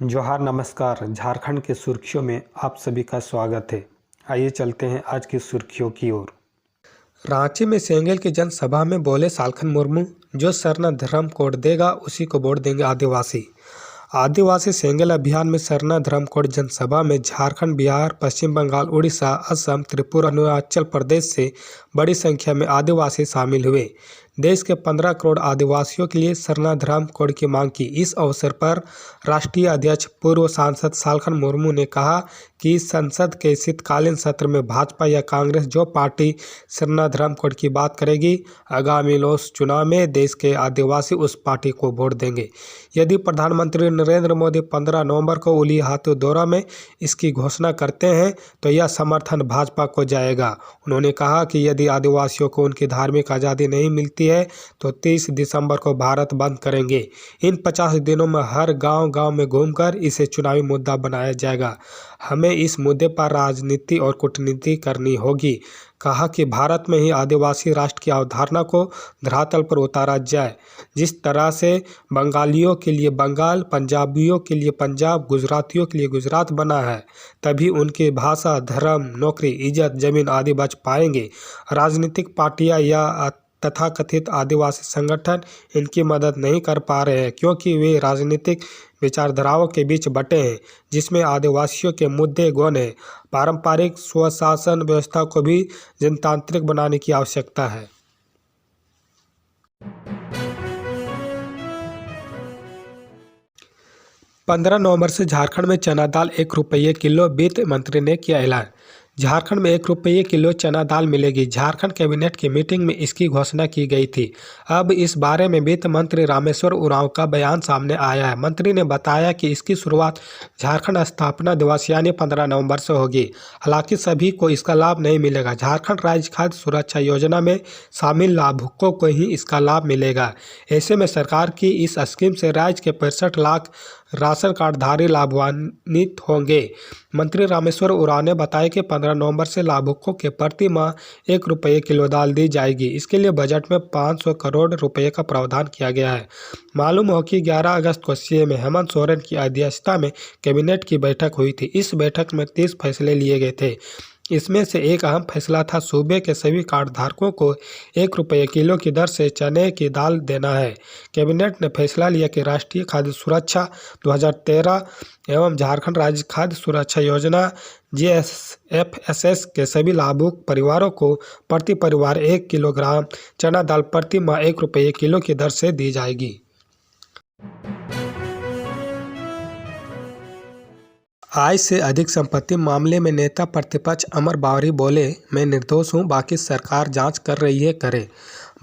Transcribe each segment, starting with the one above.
जोहार नमस्कार। झारखंड के सुर्खियों में आप सभी का स्वागत है। आइए चलते हैं आज की सुर्खियों की ओर। रांची में सेंगेल की जनसभा में बोले सालखन मुर्मू, जो सरना धर्म कोड देगा उसी को वोट देंगे आदिवासी। आदिवासी सेंगेल अभियान में सरना धर्म कोड जनसभा में झारखंड, बिहार, पश्चिम बंगाल, उड़ीसा, असम, त्रिपुरा, अरुणाचल प्रदेश से बड़ी संख्या में आदिवासी शामिल हुए। देश के 15 करोड़ आदिवासियों के लिए सरना धर्म कोड की मांग की। इस अवसर पर राष्ट्रीय अध्यक्ष पूर्व सांसद सालखन मुर्मू ने कहा कि संसद के शीतकालीन सत्र में भाजपा या कांग्रेस जो पार्टी सरना धर्म कोड की बात करेगी, आगामी लोकसभा चुनाव में देश के आदिवासी उस पार्टी को वोट देंगे। यदि प्रधानमंत्री नरेंद्र मोदी 15 नवंबर को उलिहातू दौरा में इसकी घोषणा करते हैं तो यह समर्थन भाजपा को जाएगा। उन्होंने कहा कि यदि आदिवासियों को उनकी धार्मिक आज़ादी नहीं मिलती है तो 30 दिसंबर को भारत बंद करेंगे। इन 50 दिनों में हर गांव-गांव में घूमकर इसे चुनावी मुद्दा बनाया जाएगा। हमें इस मुद्दे पर राजनीति और कूटनीति करनी होगी। कहा कि भारत में ही आदिवासी राष्ट्र की अवधारणा को धरातल पर उतारा जाए। जिस तरह से बंगालियों के लिए बंगाल, पंजाबियों के लिए पंजाब, गुजरातियों के लिए गुजरात बना है, तभी उनकी भाषा, धर्म, नौकरी, इज्जत, जमीन आदि बच पाएंगे। राजनीतिक पार्टियां या तथाकथित आदिवासी संगठन इनकी मदद नहीं कर पा रहे हैं, क्योंकि वे राजनीतिक विचारधाराओं के बीच बटे हैं, जिसमें आदिवासियों के मुद्दे गौण हैं। पारंपरिक स्वशासन व्यवस्था को भी जनतांत्रिक बनाने की आवश्यकता है। 15 नवंबर से झारखंड में चना दाल 1 रुपये किलो, वित्त मंत्री ने किया ऐलान। झारखंड में 1 रुपये किलो चना दाल मिलेगी। झारखंड कैबिनेट की मीटिंग में इसकी घोषणा की गई थी। अब इस बारे में वित्त मंत्री रामेश्वर उरांव का बयान सामने आया है। मंत्री ने बताया कि इसकी शुरुआत झारखंड स्थापना दिवस यानी 15 नवंबर से होगी। हालांकि सभी को इसका लाभ नहीं मिलेगा। झारखंड राज्य खाद्य सुरक्षा योजना में शामिल लाभुकों को ही इसका लाभ मिलेगा। ऐसे में सरकार की इस स्कीम से राज्य के 65 लाख राशन कार्डधारी लाभान्वित होंगे। मंत्री रामेश्वर उरांव ने बताया कि 15 नवंबर से लाभुकों के प्रति माह 1 रुपये किलो दाल दी जाएगी। इसके लिए बजट में 500 करोड़ रुपए का प्रावधान किया गया है। मालूम हो कि 11 अगस्त को सीएम हेमंत सोरेन की अध्यक्षता में कैबिनेट की बैठक हुई थी। इस बैठक में 30 फैसले लिए गए थे। इसमें से एक अहम फैसला था सूबे के सभी कार्डधारकों को 1 रुपये किलो की दर से चने की दाल देना है। कैबिनेट ने फैसला लिया कि राष्ट्रीय खाद्य सुरक्षा 2013 एवं झारखंड राज्य खाद्य सुरक्षा योजना JSFSS के सभी लाभुक परिवारों को प्रति परिवार 1 किलोग्राम चना दाल प्रति माह 1 रुपये किलो की दर से दी जाएगी। आय से अधिक संपत्ति मामले में नेता प्रतिपक्ष अमर बावरी बोले, मैं निर्दोष हूं, बाकी सरकार जांच कर रही है, करे।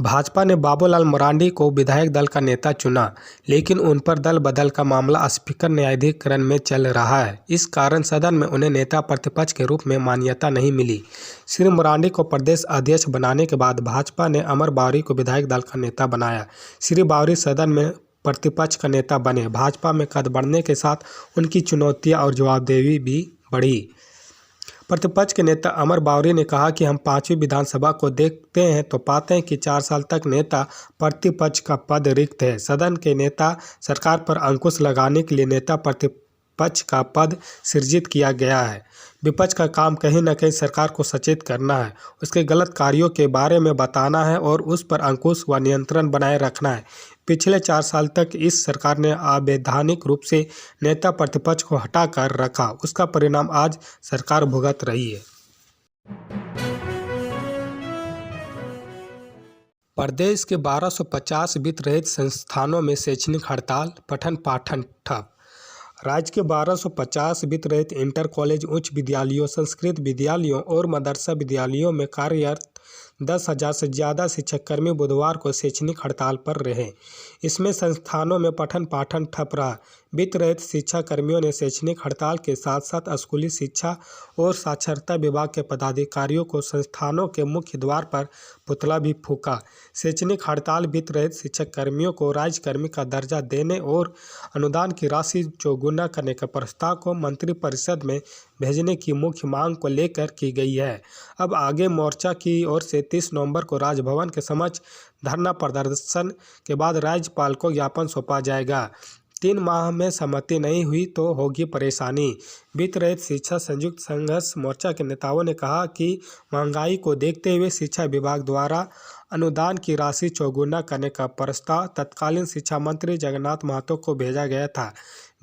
भाजपा ने बाबूलाल मरांडी को विधायक दल का नेता चुना, लेकिन उन पर दल बदल का मामला स्पीकर न्यायाधिकरण में चल रहा है। इस कारण सदन में उन्हें नेता प्रतिपक्ष के रूप में मान्यता नहीं मिली। श्री मरांडी को प्रदेश अध्यक्ष बनाने के बाद भाजपा ने अमर बावरी को विधायक दल का नेता बनाया। श्री बावरी सदन में प्रतिपक्ष का नेता बने। भाजपा में कद बढ़ने के साथ उनकी चुनौतियां और जवाबदेही भी बढ़ी। प्रतिपक्ष के नेता अमर बावरी ने कहा कि हम 5वीं विधानसभा को देखते हैं तो पाते हैं कि 4 साल तक नेता प्रतिपक्ष का पद रिक्त है। सदन के नेता सरकार पर अंकुश लगाने के लिए नेता प्रतिपक्ष का पद सृजित किया गया है। विपक्ष का काम कहीं न कहीं सरकार को सचेत करना है, उसके गलत कार्यों के बारे में बताना है और उस पर अंकुश व नियंत्रण बनाए रखना है। पिछले 4 साल तक इस सरकार ने अवैधानिक रूप से नेता प्रतिपक्ष को हटा कर रखा। उसका परिणाम आज सरकार भुगत रही है। प्रदेश के 1250 वित्त रहित संस्थानों में शैक्षणिक हड़ताल, पठन पाठन ठप। राज्य के 1250 वित्त रहित इंटर कॉलेज, उच्च विद्यालयों, संस्कृत विद्यालयों और मदरसा विद्यालयों में कार्यरत 10,000 से ज़्यादा शिक्षककर्मी बुधवार को शैक्षणिक हड़ताल पर रहे। इसमें संस्थानों में पठन पाठन ठप रहा। वित्त रहित शिक्षा कर्मियों ने शैक्षणिक हड़ताल के साथ साथ स्कूली शिक्षा और साक्षरता विभाग के पदाधिकारियों को संस्थानों के मुख्य द्वार पर पुतला भी फूंका। शैक्षणिक हड़ताल वित्त रहित शिक्षक कर्मियों को राज्यकर्मी का दर्जा देने और अनुदान की राशि चौगुना करने के प्रस्ताव को मंत्रिपरिषद में भेजने की मुख्य मांग को लेकर की गई है। अब आगे मोर्चा की ओर से 30 नवंबर को राजभवन के समक्ष धरना प्रदर्शन के बाद राज्यपाल को ज्ञापन सौंपा जाएगा। 3 माह में सहमति नहीं हुई तो होगी परेशानी। वित्त रहित शिक्षा संयुक्त संघर्ष मोर्चा के नेताओं ने कहा कि महंगाई को देखते हुए शिक्षा विभाग द्वारा अनुदान की राशि चौगुना करने का प्रस्ताव तत्कालीन शिक्षा मंत्री जगन्नाथ महतो को भेजा गया था।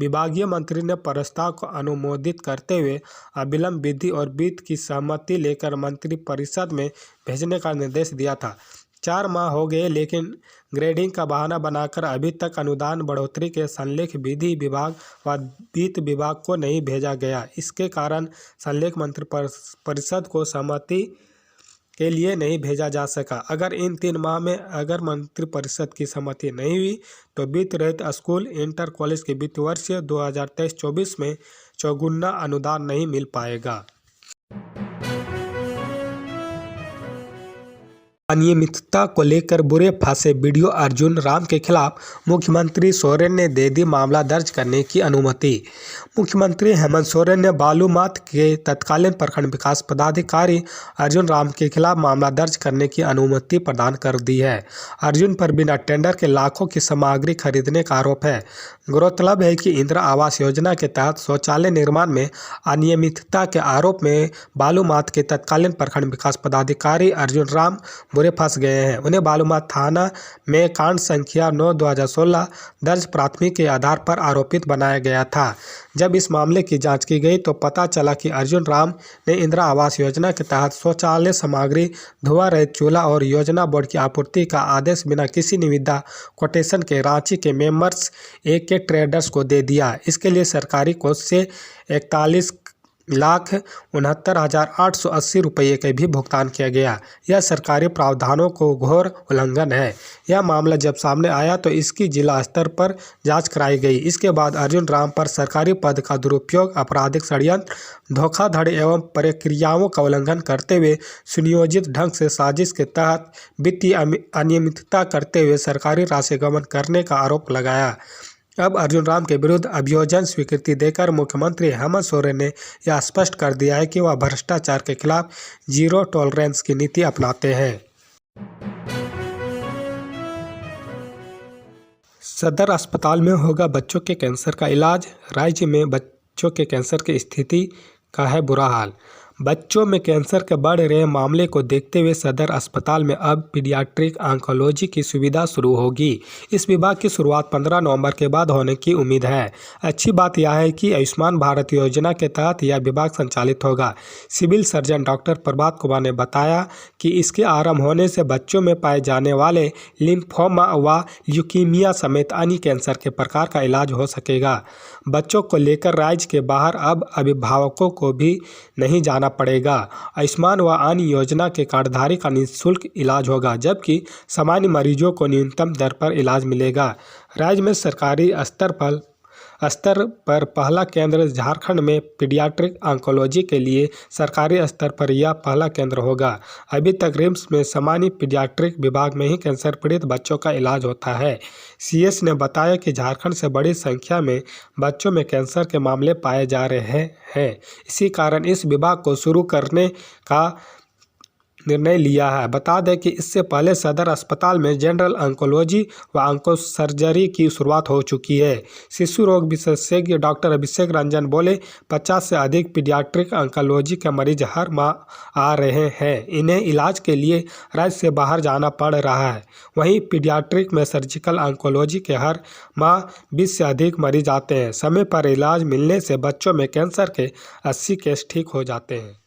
विभागीय मंत्री ने प्रस्ताव को अनुमोदित करते हुए अविलंब विधि और वित्त की सहमति लेकर मंत्री परिषद में भेजने का निर्देश दिया था। 4 माह हो गए लेकिन ग्रेडिंग का बहाना बनाकर अभी तक अनुदान बढ़ोतरी के संलेख विधि विभाग व वित्त विभाग को नहीं भेजा गया। इसके कारण संलेख मंत्री परिषद को सहमति के लिए नहीं भेजा जा सका। अगर इन 3 माह में अगर मंत्रिपरिषद की सहमति नहीं हुई तो वित्त रहित स्कूल इंटर कॉलेज के वित्त वर्ष 2023-24 में चौगुना अनुदान नहीं मिल पाएगा। अनियमितता को लेकर बुरे फंसे वीडियो अर्जुन राम के खिलाफ मुख्यमंत्री सोरेन ने दे दी मामला दर्ज करने की अनुमति। मुख्यमंत्री हेमंत सोरेन ने बालूमाथ के तत्कालीन प्रखंड विकास पदाधिकारी अर्जुन राम के खिलाफ मामला दर्ज करने की अनुमति प्रदान कर दी है। अर्जुन पर बिना टेंडर के लाखों की सामग्री खरीदने का आरोप है। गौरतलब है कि इंदिरा आवास योजना के तहत शौचालय निर्माण में अनियमितता के आरोप में बालूमाथ के तत्कालीन प्रखंड विकास पदाधिकारी अर्जुन राम बुरे फंस गए हैं। उन्हें बालूमाथ थाना में कांड संख्या 9/2016 दर्ज प्राथमिक के आधार पर आरोपित बनाया गया था। जब इस मामले की जांच की गई तो पता चला कि अर्जुन राम ने इंदिरा आवास योजना के तहत शौचालय सामग्री, धुआं रहित चूल्हा और योजना बोर्ड की आपूर्ति का आदेश बिना किसी निविदा कोटेशन के रांची के मेंबर्स AK ट्रेडर्स को दे दिया। इसके लिए सरकारी कोष से 41,69,880 रुपये के भी भुगतान किया गया। यह सरकारी प्रावधानों को घोर उल्लंघन है। यह मामला जब सामने आया तो इसकी जिला स्तर पर जांच कराई गई। इसके बाद अर्जुन राम पर सरकारी पद का दुरुपयोग, आपराधिक षड्यंत्र, धोखाधड़ी एवं प्रक्रियाओं का उल्लंघन करते हुए सुनियोजित ढंग से साजिश के तहत वित्तीय अनियमितता करते हुए सरकारी राशि गबन करने का आरोप लगाया। अब अर्जुन राम के विरुद्ध अभियोजन स्वीकृति देकर मुख्यमंत्री हेमंत सोरेन ने यह स्पष्ट कर दिया है कि वह भ्रष्टाचार के खिलाफ जीरो टॉलरेंस की नीति अपनाते हैं। सदर अस्पताल में होगा बच्चों के कैंसर का इलाज। राज्य में बच्चों के कैंसर की स्थिति का है बुरा हाल। बच्चों में कैंसर के बढ़ रहे मामले को देखते हुए सदर अस्पताल में अब पीडियाट्रिक ऑन्कोलॉजी की सुविधा शुरू होगी। इस विभाग की शुरुआत 15 नवंबर के बाद होने की उम्मीद है। अच्छी बात यह है कि आयुष्मान भारत योजना के तहत यह विभाग संचालित होगा। Civil surgeon doctor Prabhat Kumar ने बताया कि इसके आरंभ होने से बच्चों में पाए जाने वाले लिम्फोमा व ल्यूकीमिया समेत अन्य कैंसर के प्रकार का इलाज हो सकेगा। बच्चों को लेकर राज्य के बाहर अब अभिभावकों को भी नहीं जाना पड़ेगा। आयुष्मान व अन्य योजना के कार्डधारी का निःशुल्क इलाज होगा, जबकि सामान्य मरीजों को न्यूनतम दर पर इलाज मिलेगा। राज्य में सरकारी स्तर पर पहला केंद्र झारखंड में पीडियाट्रिक ऑन्कोलॉजी के लिए सरकारी स्तर पर यह पहला केंद्र होगा। अभी तक रिम्स में सामान्य पीडियाट्रिक विभाग में ही कैंसर पीड़ित बच्चों का इलाज होता है। CS ने बताया कि झारखंड से बड़ी संख्या में बच्चों में कैंसर के मामले पाए जा रहे हैं। इसी कारण इस विभाग को शुरू करने का निर्णय लिया है। बता दें कि इससे पहले सदर अस्पताल में जनरल ऑन्कोलॉजी व ऑन्कोसर्जरी की शुरुआत हो चुकी है। शिशु रोग विशेषज्ञ डॉक्टर अभिषेक रंजन बोले, 50 से अधिक पीडियाट्रिक ऑन्कोलॉजी के मरीज हर माह आ रहे हैं। इन्हें इलाज के लिए राज्य से बाहर जाना पड़ रहा है। वहीं पीडियाट्रिक में सर्जिकल ऑन्कोलॉजी के हर माह 20 से अधिक मरीज आते हैं। समय पर इलाज मिलने से बच्चों में कैंसर के 80 केस ठीक हो जाते हैं।